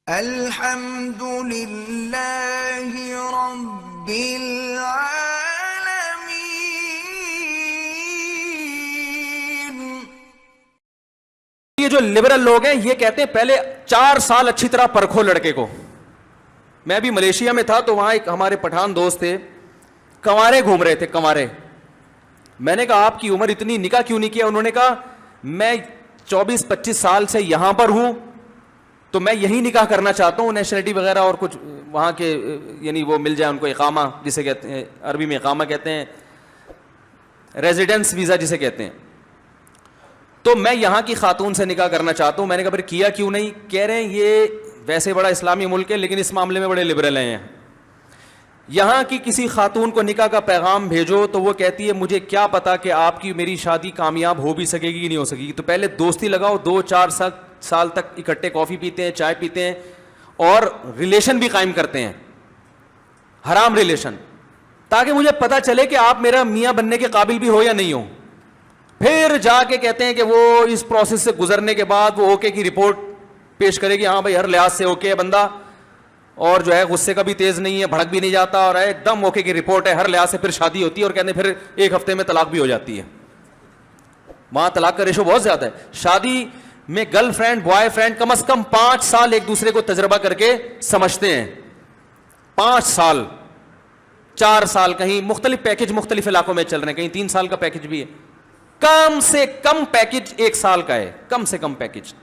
الحمد للہ رب العالمین۔ یہ جو لبرل لوگ ہیں یہ کہتے ہیں پہلے 4 سال اچھی طرح پرکھو لڑکے کو۔ میں بھی ملیشیا میں تھا تو وہاں ایک ہمارے پٹھان دوست تھے، کنوارے گھوم رہے تھے، کنوارے۔ میں نے کہا آپ کی عمر اتنی، نکاح کیوں نہیں کیا؟ انہوں نے کہا میں 24-25 سال سے یہاں پر ہوں تو میں یہی نکاح کرنا چاہتا ہوں، نیشنلٹی وغیرہ اور کچھ وہاں کے یعنی وہ مل جائے ان کو، اقامہ جسے کہتے ہیں عربی میں، اقامہ کہتے ہیں، ریزیڈنس ویزا جسے کہتے ہیں، تو میں یہاں کی خاتون سے نکاح کرنا چاہتا ہوں۔ میں نے کہا پھر کیا کیوں نہیں؟ کہہ رہے ہیں یہ ویسے بڑا اسلامی ملک ہے لیکن اس معاملے میں بڑے لبرل ہیں، یہاں کی کسی خاتون کو نکاح کا پیغام بھیجو تو وہ کہتی ہے مجھے کیا پتا کہ آپ کی میری شادی کامیاب ہو بھی سکے گی کہ نہیں ہو سکے گی، تو پہلے دوستی لگاؤ، 2-4 سال تک اکٹھے کافی پیتے ہیں، چائے پیتے ہیں اور ریلیشن بھی قائم کرتے ہیں، حرام ریلیشن، تاکہ مجھے پتا چلے کہ آپ میرا میاں بننے کے قابل بھی ہو یا نہیں ہو۔ پھر جا کے کہتے ہیں کہ وہ اس پروسیس سے گزرنے کے بعد وہ اوکے کی رپورٹ پیش کرے گی، ہاں بھائی ہر لحاظ سے اوکے ہے بندہ، اور جو ہے غصے کا بھی تیز نہیں ہے، بھڑک بھی نہیں جاتا، اور ایک دم اوکے کی رپورٹ ہے ہر لحاظ سے، پھر شادی ہوتی ہے اور کہتے ہیں پھر 1 ہفتے میں طلاق بھی ہو جاتی ہے۔ وہاں طلاق کا ریشو بہت زیادہ ہے۔ شادی میں گرل فرینڈ بوائے فرینڈ کم از کم 5 سال ایک دوسرے کو تجربہ کر کے سمجھتے ہیں، 5 سال 4 سال، کہیں مختلف پیکج مختلف علاقوں میں چل رہے ہیں، کہیں 3 سال کا پیکج بھی ہے، کم سے کم پیکج 1 سال کا ہے، کم سے کم پیکج۔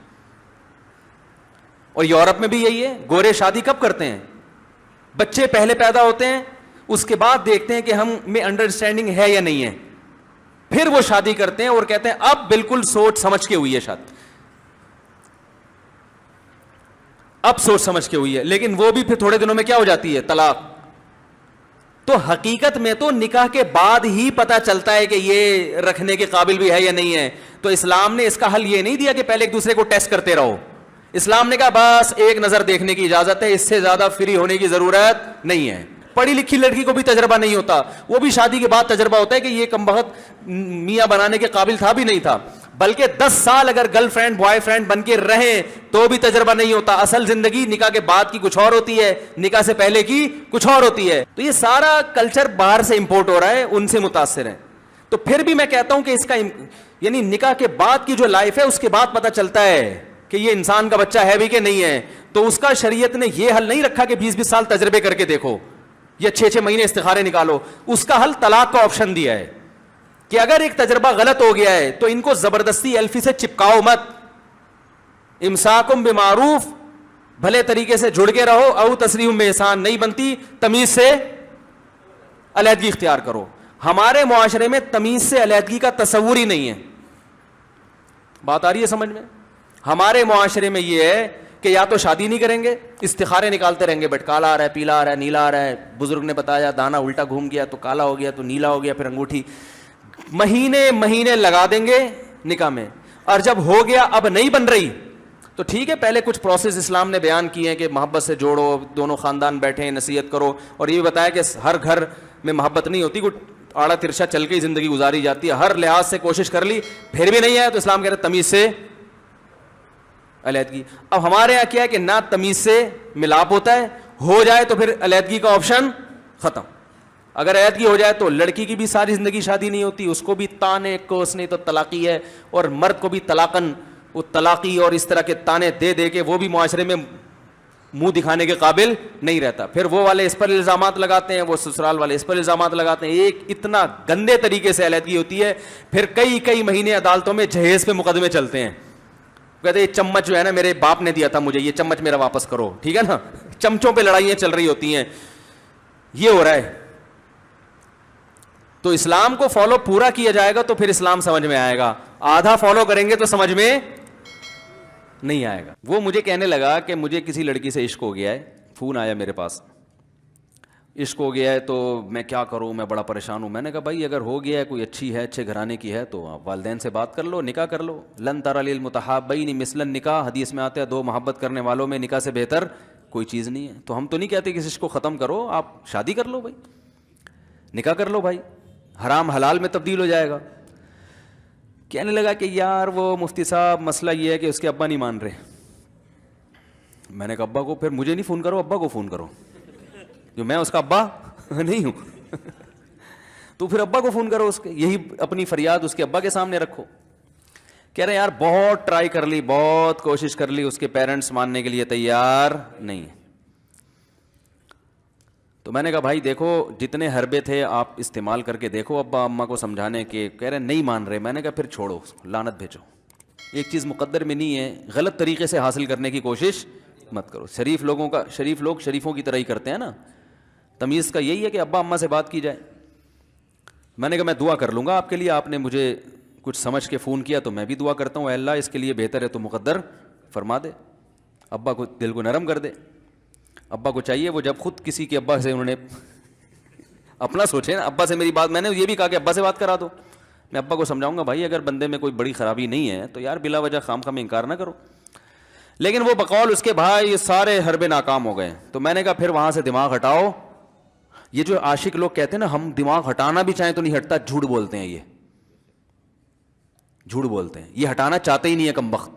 اور یورپ میں بھی یہی ہے، گورے شادی کب کرتے ہیں؟ بچے پہلے پیدا ہوتے ہیں، اس کے بعد دیکھتے ہیں کہ ہم میں انڈرسٹینڈنگ ہے یا نہیں ہے، پھر وہ شادی کرتے ہیں اور کہتے ہیں اب بالکل سوچ سمجھ کے ہوئی ہے شادی، اب سوچ سمجھ کے ہوئی ہے، لیکن وہ بھی پھر تھوڑے دنوں میں کیا ہو جاتی ہے؟ طلاق۔ تو حقیقت میں تو نکاح کے بعد ہی پتا چلتا ہے کہ یہ رکھنے کے قابل بھی ہے یا نہیں ہے۔ تو اسلام نے اس کا حل یہ نہیں دیا کہ پہلے ایک دوسرے کو ٹیسٹ کرتے رہو، اسلام نے کہا بس ایک نظر دیکھنے کی اجازت ہے، اس سے زیادہ فری ہونے کی ضرورت نہیں ہے۔ پڑھی لکھی لڑکی کو بھی تجربہ نہیں ہوتا، وہ بھی شادی کے بعد تجربہ ہوتا ہے کہ یہ کمبخت میاں بنانے کے قابل تھا بھی نہیں تھا، بلکہ 10 سال اگر گرل فرینڈ بوائے فرینڈ بن کے رہیں تو بھی تجربہ نہیں ہوتا۔ اصل زندگی نکاح کے بعد کی کچھ اور ہوتی ہے، نکاح سے پہلے کی کچھ اور ہوتی ہے۔ تو یہ سارا کلچر باہر سے امپورٹ ہو رہا ہے، ان سے متاثر ہے۔ تو پھر بھی میں کہتا ہوں کہ اس کا یعنی نکاح کے بعد کی جو لائف ہے اس کے بعد پتہ چلتا ہے کہ یہ انسان کا بچہ ہے بھی کہ نہیں ہے۔ تو اس کا شریعت نے یہ حل نہیں رکھا کہ 20-20 سال تجربے کر کے دیکھو یا 6-6 مہینے استخارے نکالو، اس کا حل طلاق کا آپشن دیا ہے کہ اگر ایک تجربہ غلط ہو گیا ہے تو ان کو زبردستی ایلفی سے چپکاؤ مت، امساکم بمعروف، بھلے طریقے سے جڑ کے رہو، او تسریحم بإحسان، نہیں بنتی تمیز سے علیحدگی اختیار کرو۔ ہمارے معاشرے میں تمیز سے علیحدگی کا تصور ہی نہیں ہے۔ بات آ رہی ہے سمجھ میں؟ ہمارے معاشرے میں یہ ہے کہ یا تو شادی نہیں کریں گے، استخارے نکالتے رہیں گے، بٹ کالا آ رہا ہے، پیلا آ رہا ہے، نیلا آ رہا ہے، بزرگ نے بتایا دانا الٹا گھوم گیا تو کالا ہو گیا تو نیلا ہو گیا، پھر انگوٹھی، مہینے لگا دیں گے نکاح میں، اور جب ہو گیا اب نہیں بن رہی تو ٹھیک ہے، پہلے کچھ پروسیس اسلام نے بیان کیے ہیں کہ محبت سے جوڑو، دونوں خاندان بیٹھیں، نصیحت کرو، اور یہ بھی بتایا کہ ہر گھر میں محبت نہیں ہوتی، کوئی آڑا ترشا چل کے ہی زندگی گزاری جاتی ہے، ہر لحاظ سے کوشش کر لی پھر بھی نہیں آیا تو اسلام کہہ رہے تمیز سے علیحدگی۔ اب ہمارے یہاں کیا ہے کہ نہ تمیز سے ملاپ ہوتا ہے، ہو جائے تو پھر علیحدگی کا آپشن ختم۔ اگر علیحدگی ہو جائے تو لڑکی کی بھی ساری زندگی شادی نہیں ہوتی، اس کو بھی تانے کوس نہیں تو طلاقی ہے، اور مرد کو بھی طلاقن وہ طلاقی اور اس طرح کے تانے دے دے کے وہ بھی معاشرے میں منہ دکھانے کے قابل نہیں رہتا۔ پھر وہ والے اس پر الزامات لگاتے ہیں، وہ سسرال والے اس پر الزامات لگاتے ہیں، ایک اتنا گندے طریقے سے علیحدگی ہوتی ہے، پھر کئی مہینے عدالتوں میں جہیز پہ مقدمے چلتے ہیں، کہتے یہ چمچ جو ہے نا میرے باپ نے دیا تھا مجھے، یہ چمچ میرا واپس کرو، ٹھیک ہے نا، چمچوں پہ لڑائیاں چل رہی ہوتی ہیں، یہ ہو رہا ہے۔ تو اسلام کو فالو پورا کیا جائے گا تو پھر اسلام سمجھ میں آئے گا، آدھا فالو کریں گے تو سمجھ میں نہیں آئے گا۔ وہ مجھے کہنے لگا کہ مجھے کسی لڑکی سے عشق ہو گیا ہے، فون آیا میرے پاس، عشق ہو گیا ہے تو میں کیا کروں، میں بڑا پریشان ہوں۔ میں نے کہا بھائی اگر ہو گیا ہے، کوئی اچھی ہے، اچھے گھرانے کی ہے تو آپ والدین سے بات کر لو، نکاح کر لو۔ لن تر للمتحابین مثل النکاح، حدیث میں آتا ہے 2 محبت کرنے والوں میں نکاح سے بہتر کوئی چیز نہیں ہے۔ تو ہم تو نہیں کہتے کہ اس عشق کو ختم کرو، آپ شادی کر لو بھائی، نکاح کر لو بھائی، حرام حلال میں تبدیل ہو جائے گا۔ کہنے لگا کہ یار وہ مفتی صاحب مسئلہ یہ ہے کہ اس کے ابا نہیں مان رہے۔ میں نے کہا ابا کو پھر مجھے نہیں فون کرو, ابا کو فون کرو, جو میں اس کا ابا نہیں ہوں. تو پھر ابا کو فون کرو, اس کے یہی اپنی فریاد اس کے ابا کے سامنے رکھو. کہہ رہے یار بہت ٹرائی کر لی, بہت کوشش کر لی, اس کے پیرنٹس ماننے کے لیے تیار نہیں ہے. تو میں نے کہا بھائی دیکھو جتنے حربے تھے آپ استعمال کر کے دیکھو ابا اماں کو سمجھانے کے. کہہ رہے نہیں مان رہے. میں نے کہا پھر چھوڑو, لعنت بھیجو. ایک چیز مقدر میں نہیں ہے, غلط طریقے سے حاصل کرنے کی کوشش مت کرو. شریف لوگ شریفوں کی طرح ہی کرتے ہیں نا. تمیز کا یہی ہے کہ ابا اماں سے بات کی جائے. میں نے کہا میں دعا کر لوں گا آپ کے لیے, آپ نے مجھے کچھ سمجھ کے فون کیا تو میں بھی دعا کرتا ہوں, اے اللہ اس کے لیے بہتر ہے تو مقدر فرما دے, ابا کو دل کو نرم کر دے. ابا کو چاہیے وہ جب خود کسی کے ابا سے انہوں نے اپنا سوچے نا, ابا سے میری بات, میں نے یہ بھی کہا کہ ابا سے بات کرا دو. میں ابا کو سمجھاؤں گا بھائی اگر بندے میں کوئی بڑی خرابی نہیں ہے تو یار بلا وجہ خام خام انکار نہ کرو. لیکن وہ بقول اس کے بھائی یہ سارے حربے ناکام ہو گئے. تو میں نے کہا پھر وہاں سے دماغ ہٹاؤ. یہ جو عاشق لوگ کہتے ہیں نا ہم دماغ ہٹانا بھی چاہیں تو نہیں ہٹتا, جھوٹ بولتے ہیں. یہ جھوٹ بولتے ہیں, یہ ہٹانا چاہتے ہی نہیں ہے کمبخت.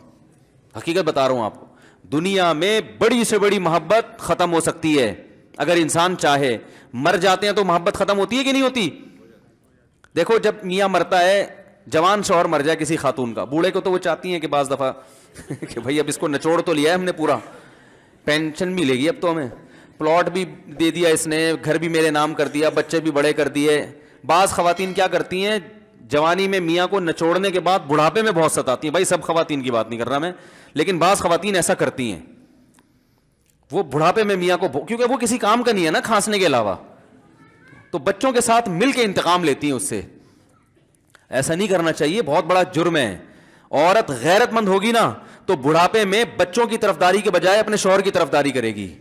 حقیقت بتا رہا ہوں آپ کو, دنیا میں بڑی سے بڑی محبت ختم ہو سکتی ہے اگر انسان چاہے. مر جاتے ہیں تو محبت ختم ہوتی ہے کہ نہیں ہوتی؟ دیکھو جب میاں مرتا ہے, جوان شوہر مر جائے کسی خاتون کا, بوڑھے کو تو وہ چاہتی ہیں کہ بعض دفعہ کہ بھائی اب اس کو نچوڑ تو لیا ہے ہم نے پورا, پینشن ملے گی اب تو ہمیں, پلاٹ بھی دے دیا اس نے, گھر بھی میرے نام کر دیا, بچے بھی بڑے کر دیے. بعض خواتین کیا کرتی ہیں جوانی میں میاں کو نچوڑنے کے بعد بڑھاپے میں بہت ستاتی ہیں. بھائی سب خواتین کی بات نہیں کر رہا میں, لیکن بعض خواتین ایسا کرتی ہیں, وہ بڑھاپے میں میاں کو, کیونکہ وہ کسی کام کا نہیں ہے نا کھانسنے کے علاوہ, تو بچوں کے ساتھ مل کے انتقام لیتی ہیں اس سے. ایسا نہیں کرنا چاہیے, بہت بڑا جرم ہے. عورت غیرت مند ہوگی نا تو بڑھاپے میں بچوں کی طرفداری کے بجائے اپنے شوہر کی طرفداری کرے گی.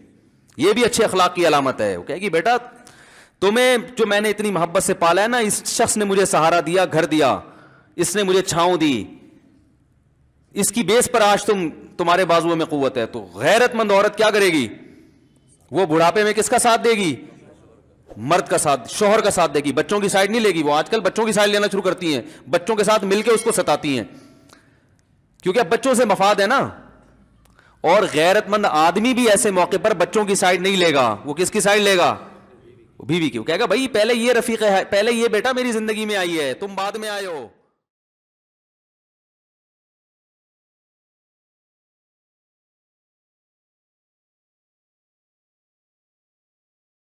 یہ بھی اچھے اخلاق کی علامت ہے. وہ کہے گی بیٹا تمہیں جو میں نے اتنی محبت سے پالا ہے نا, اس شخص نے مجھے سہارا دیا, گھر دیا, اس نے مجھے چھاؤں دی, اس کی بیس پر آج تمہارے بازو میں قوت ہے. تو غیرت مند عورت کیا کرے گی, وہ بڑھاپے میں کس کا ساتھ دے گی؟ مرد کا ساتھ, شوہر کا ساتھ دے گی, بچوں کی سائڈ نہیں لے گی. وہ آج کل بچوں کی سائڈ لینا شروع کرتی ہیں, بچوں کے ساتھ مل کے اس کو ستاتی ہیں, کیونکہ اب بچوں سے مفاد ہے نا. اور غیرت مند آدمی بھی ایسے موقع پر بچوں کی سائڈ نہیں لے گا. وہ کس کی سائڈ لے گا؟ بیوی کی. وہ کہے گا بھائی پہلے یہ رفیق ہے, پہلے یہ بیٹا میری زندگی میں آئی ہے, تم بعد میں آئے ہو.